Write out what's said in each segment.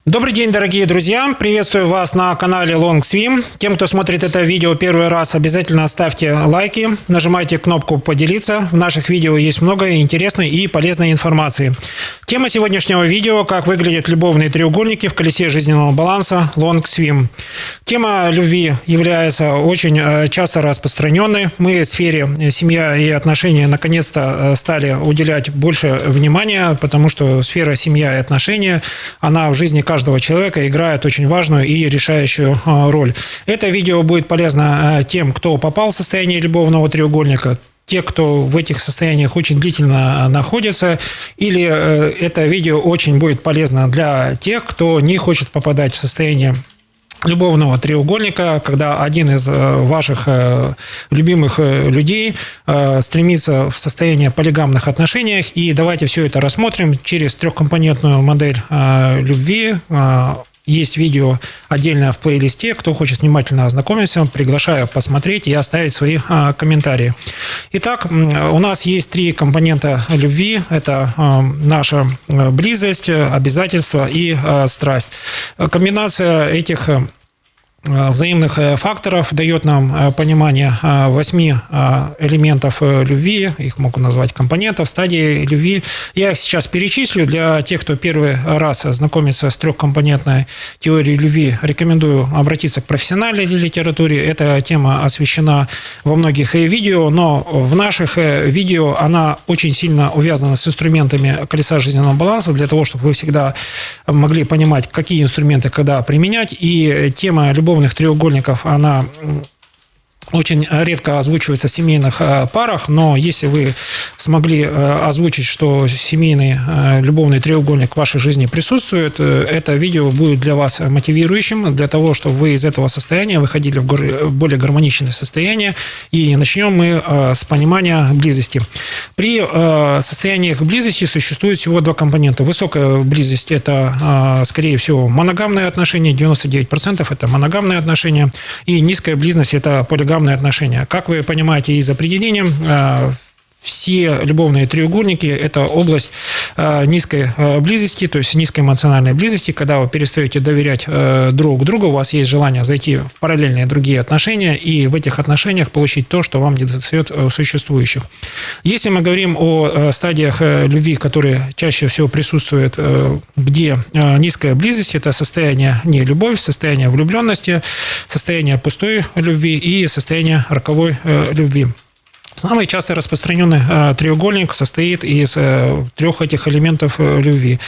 Добрый день, дорогие друзья! Приветствую вас на канале Long Swim. Тем, кто смотрит это видео первый раз, обязательно ставьте лайки, нажимайте кнопку «Поделиться». В наших видео есть много интересной и полезной информации. Тема сегодняшнего видео – как выглядят любовные треугольники в колесе жизненного баланса Long Swim. Тема любви является очень часто распространенной. Мы в сфере семья и отношения наконец-то стали уделять больше внимания, потому что сфера семья и отношения, она в жизни каждого человека играет очень важную и решающую роль. Это видео будет полезно тем, кто попал в состояние любовного треугольника, те, кто в этих состояниях очень длительно находится, или это видео очень будет полезно для тех, кто не хочет попадать в состояние любовного треугольника, когда один из ваших любимых людей стремится в состояние полигамных отношений. И давайте все это рассмотрим через трехкомпонентную модель любви. Есть видео отдельно в плейлисте. Кто хочет внимательно ознакомиться, приглашаю посмотреть и оставить свои комментарии. Итак, у нас есть три компонента любви. Это наша близость, обязательство и страсть. Комбинация этих взаимных факторов дает нам понимание 8 элементов любви, их могу назвать компонентов, стадии любви. Я их сейчас перечислю. Для тех, кто первый раз знакомится с трехкомпонентной теорией любви, рекомендую обратиться к профессиональной литературе. Эта тема освещена во многих видео, но в наших видео она очень сильно увязана с инструментами колеса жизненного баланса, для того, чтобы вы всегда могли понимать, какие инструменты когда применять. И тема любовных треугольников, она очень редко озвучивается в семейных парах, но если вы смогли озвучить, что семейный любовный треугольник в вашей жизни присутствует, это видео будет для вас мотивирующим, для того, чтобы вы из этого состояния выходили в более гармоничное состояние. И начнем мы с понимания близости. При состояниях близости существует всего два компонента. Высокая близость – это, скорее всего, моногамные отношения, 99% – это моногамные отношения, и низкая близость – это полигамные отношения. Как вы понимаете из определения, все любовные треугольники – это область низкой близости, то есть низкой эмоциональной близости, когда вы перестаете доверять друг другу, у вас есть желание зайти в параллельные другие отношения и в этих отношениях получить то, что вам недостает у существующих. Если мы говорим о стадиях любви, которые чаще всего присутствуют, где низкая близость – это состояние не любовь, состояние влюбленности, состояние пустой любви и состояние роковой любви. Самый часто распространенный треугольник состоит из трех этих элементов любви.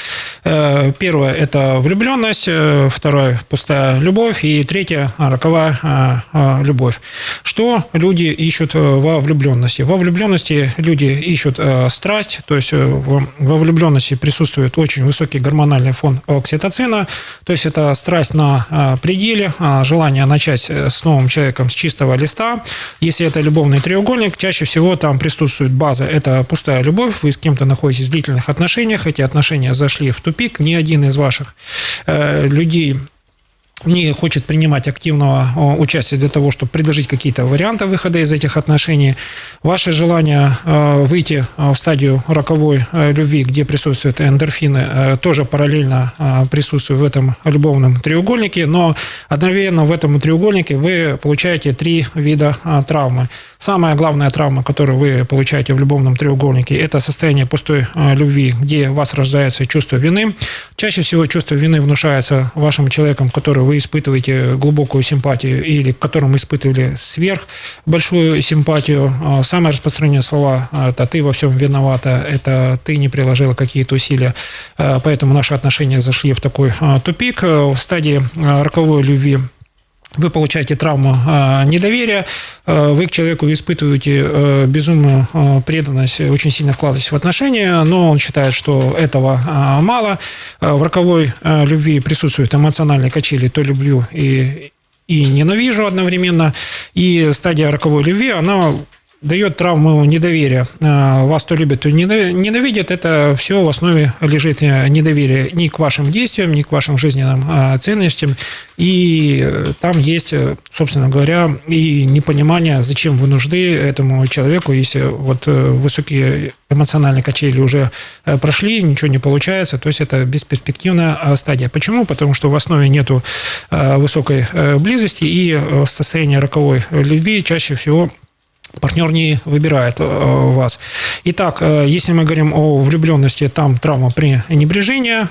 Первое – это влюбленность, второе – пустая любовь, и третье – роковая любовь. Что люди ищут во влюбленности? Во влюбленности люди ищут страсть, то есть во влюбленности присутствует очень высокий гормональный фон окситоцина, то есть это страсть на пределе, желание начать с новым человеком с чистого листа. Если это любовный треугольник, чаще всего там присутствует база, это пустая любовь, вы с кем-то находитесь в длительных отношениях, эти отношения зашли в тупик, ни один из ваших людей не хочет принимать активного участия для того, чтобы предложить какие-то варианты выхода из этих отношений. Ваше желание выйти в стадию роковой любви, где присутствуют эндорфины, тоже параллельно присутствует в этом любовном треугольнике, но одновременно в этом треугольнике вы получаете три вида травмы. Самая главная травма, которую вы получаете в любовном треугольнике, это состояние пустой любви, где у вас рождается чувство вины. Чаще всего чувство вины внушается вашим человеком, который вы испытываете глубокую симпатию или к которому испытывали сверх большую симпатию. Самые распространенные слова – это «ты во всем виновата», это «ты не приложила какие-то усилия». Поэтому наши отношения зашли в такой тупик. В стадии роковой любви вы получаете травму недоверия, вы к человеку испытываете безумную преданность, очень сильно вкладываетесь в отношения, но он считает, что этого мало. В роковой любви присутствуют эмоциональные качели, то люблю и ненавижу одновременно. И стадия роковой любви, она дает травму недоверия. Вас то любят, то ненавидят. Это все в основе лежит недоверие ни к вашим действиям, ни к вашим жизненным ценностям. И там есть, собственно говоря, и непонимание, зачем вы нужны этому человеку, если вот высокие эмоциональные качели уже прошли, ничего не получается, то есть это бесперспективная стадия. Почему? Потому что в основе нету высокой близости, и в состоянии роковой любви чаще всего партнер не выбирает вас. Итак, если мы говорим о влюбленности, там травма пренебрежения,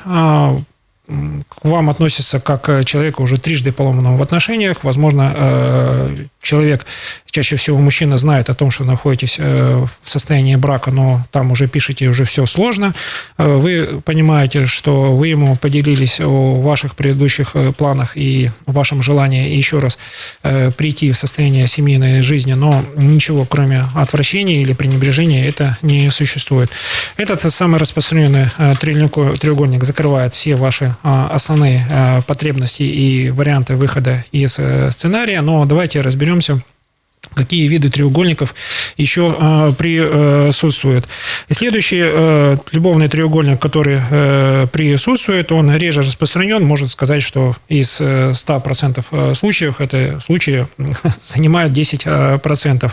к вам относится как к человеку уже трижды поломанному в отношениях. Возможно, человек, чаще всего мужчина, знает о том, что находитесь в состоянии брака, но там уже пишете, уже все сложно. Вы понимаете, что вы ему поделились о ваших предыдущих планах и вашем желании еще раз прийти в состояние семейной жизни, но ничего, кроме отвращения или пренебрежения, это не существует. Этот самый распространенный треугольник закрывает все ваши основные потребности и варианты выхода из сценария, но давайте разберемся, какие виды треугольников еще присутствуют. И следующий любовный треугольник, который присутствует, он реже распространен. Можно сказать, что из 100% случаев это случаи занимают 10%.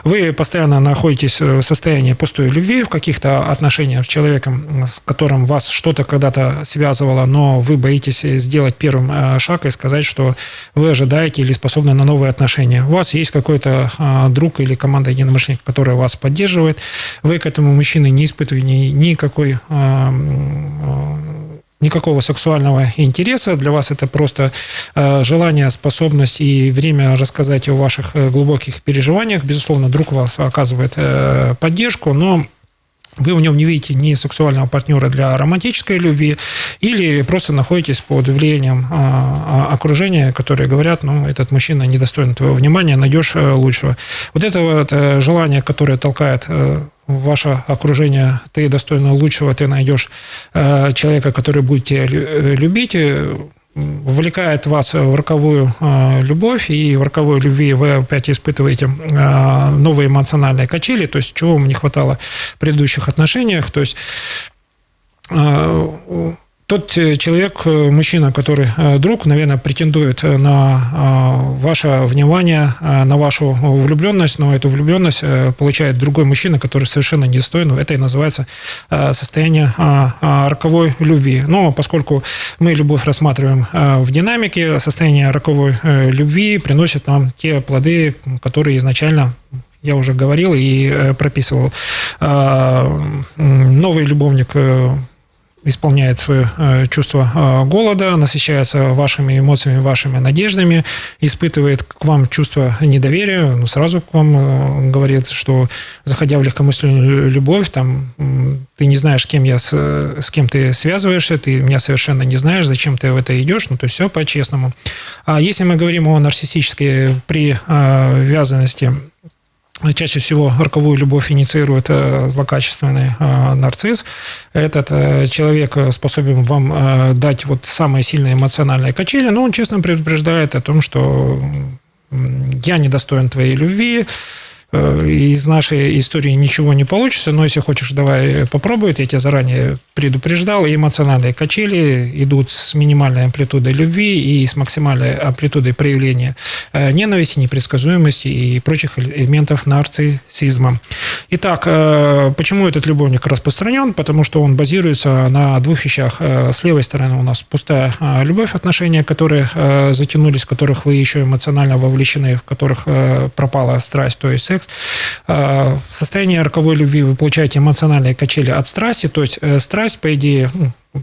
Вы постоянно находитесь в состоянии пустой любви, в каких-то отношениях с человеком, с которым вас что-то когда-то связывало, но вы боитесь сделать первым шаг и сказать, что вы ожидаете или способны на новые отношения. У вас есть какой-то друг или команда единомышленников, которая вас поддерживает. Вы к этому мужчине не испытываете никакого сексуального интереса. Для вас это просто желание, способность и время рассказать о ваших глубоких переживаниях. Безусловно, друг вас оказывает поддержку, но вы в нем не видите ни сексуального партнера для романтической любви, или просто находитесь под влиянием окружения, которые говорят, ну, этот мужчина недостоин твоего внимания, найдешь лучшего. Вот это вот желание, которое толкает ваше окружение, ты достойный лучшего, ты найдешь человека, который будет тебя любить, вовлекает вас в роковую любовь, и в роковой любви вы опять испытываете новые эмоциональные качели, то есть чего вам не хватало в предыдущих отношениях, то есть тот человек, мужчина, который друг, наверное, претендует на ваше внимание, на вашу влюбленность, но эту влюбленность получает другой мужчина, который совершенно недостоин. Это и называется состояние роковой любви. Но поскольку мы любовь рассматриваем в динамике, состояние роковой любви приносит нам те плоды, которые изначально я уже говорил и прописывал. Новый любовник исполняет свое чувство голода, насыщается вашими эмоциями, вашими надеждами, испытывает к вам чувство недоверия, ну, сразу к вам говорит, что, заходя в легкомысленную любовь, там, ты не знаешь, с кем ты связываешься, ты меня совершенно не знаешь, зачем ты в это идешь, ну, то есть все по-честному. А если мы говорим о нарциссической привязанности, чаще всего роковую любовь инициирует злокачественный нарцисс. Этот человек способен вам дать вот самые сильные эмоциональные качели, но он честно предупреждает о том, что я недостоин твоей любви, из нашей истории ничего не получится, но если хочешь, давай попробуй, я тебя заранее предупреждал, и эмоциональные качели идут с минимальной амплитудой любви и с максимальной амплитудой проявления ненависти, непредсказуемости и прочих элементов нарциссизма. Итак, почему этот любовник распространен? Потому что он базируется на двух вещах. С левой стороны у нас пустая любовь, отношения, которые затянулись, в которых вы еще эмоционально вовлечены, в которых пропала страсть, то есть секс. В состоянии роковой любви вы получаете эмоциональные качели от страсти, то есть страсть, по идее,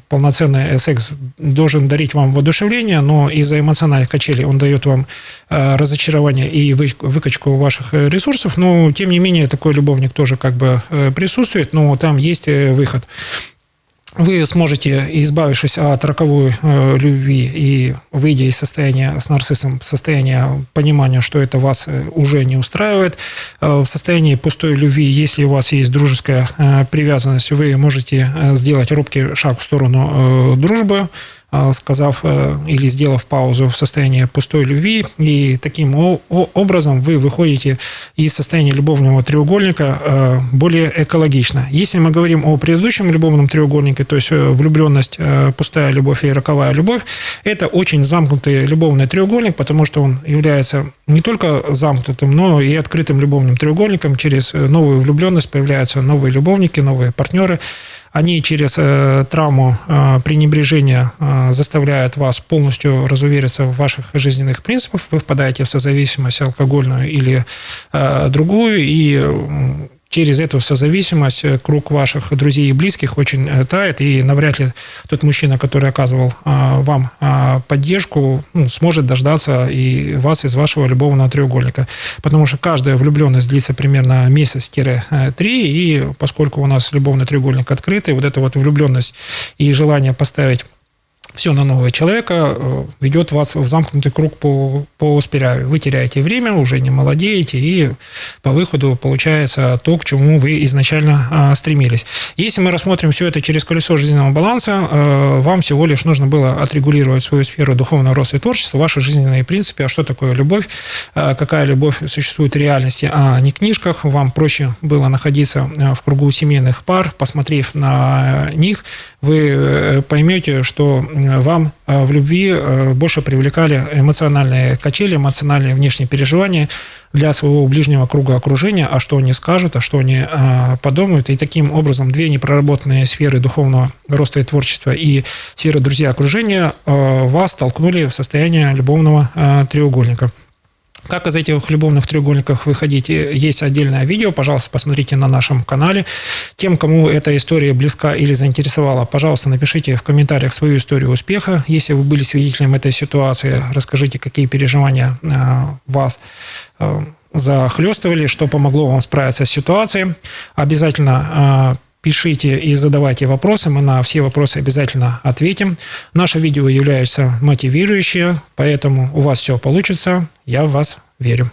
полноценный секс должен дарить вам воодушевление, но из-за эмоциональных качелей он дает вам разочарование и выкачку ваших ресурсов, но тем не менее такой любовник тоже как бы присутствует, но там есть выход. Вы сможете, избавившись от роковой любви и выйдя из состояния с нарциссом в состояние понимания, что это вас уже не устраивает, в состоянии пустой любви, если у вас есть дружеская привязанность, вы можете сделать робкий шаг в сторону дружбы, сказав или сделав паузу в состоянии пустой любви, и таким образом вы выходите из состояния любовного треугольника более экологично. Если мы говорим о предыдущем любовном треугольнике, то есть влюбленность, пустая любовь и роковая любовь, это очень замкнутый любовный треугольник, потому что он является не только замкнутым, но и открытым любовным треугольником. Через новую влюбленность появляются новые любовники, новые партнеры. Они через травму пренебрежения заставляют вас полностью разувериться в ваших жизненных принципах. Вы впадаете в созависимость алкогольную или другую, и через эту созависимость круг ваших друзей и близких очень тает, и навряд ли тот мужчина, который оказывал вам поддержку, сможет дождаться и вас из вашего любовного треугольника. Потому что каждая влюбленность длится примерно месяц-3, и поскольку у нас любовный треугольник открытый, вот эта вот влюбленность и желание поставить все на нового человека ведет вас в замкнутый круг по спирали. Вы теряете время, уже не молодеете, и по выходу получается то, к чему вы изначально стремились. Если мы рассмотрим все это через колесо жизненного баланса, вам всего лишь нужно было отрегулировать свою сферу духовного роста и творчества, ваши жизненные принципы, а что такое любовь, какая любовь существует в реальности, а не в книжках. Вам проще было находиться в кругу семейных пар, посмотрев на них, вы поймете, что вам в любви больше привлекали эмоциональные качели, эмоциональные внешние переживания для своего ближнего круга окружения, а что они скажут, а что они подумают. И таким образом две непроработанные сферы духовного роста и творчества и сферы друзья окружения вас толкнули в состояние любовного треугольника. Как из этих любовных треугольников выходить? Есть отдельное видео, пожалуйста, посмотрите на нашем канале. Тем, кому эта история близка или заинтересовала, пожалуйста, напишите в комментариях свою историю успеха. Если вы были свидетелем этой ситуации, расскажите, какие переживания вас захлестывали, что помогло вам справиться с ситуацией. Обязательно пишите и задавайте вопросы, мы на все вопросы обязательно ответим. Наше видео является мотивирующее, поэтому у вас все получится, я в вас верю.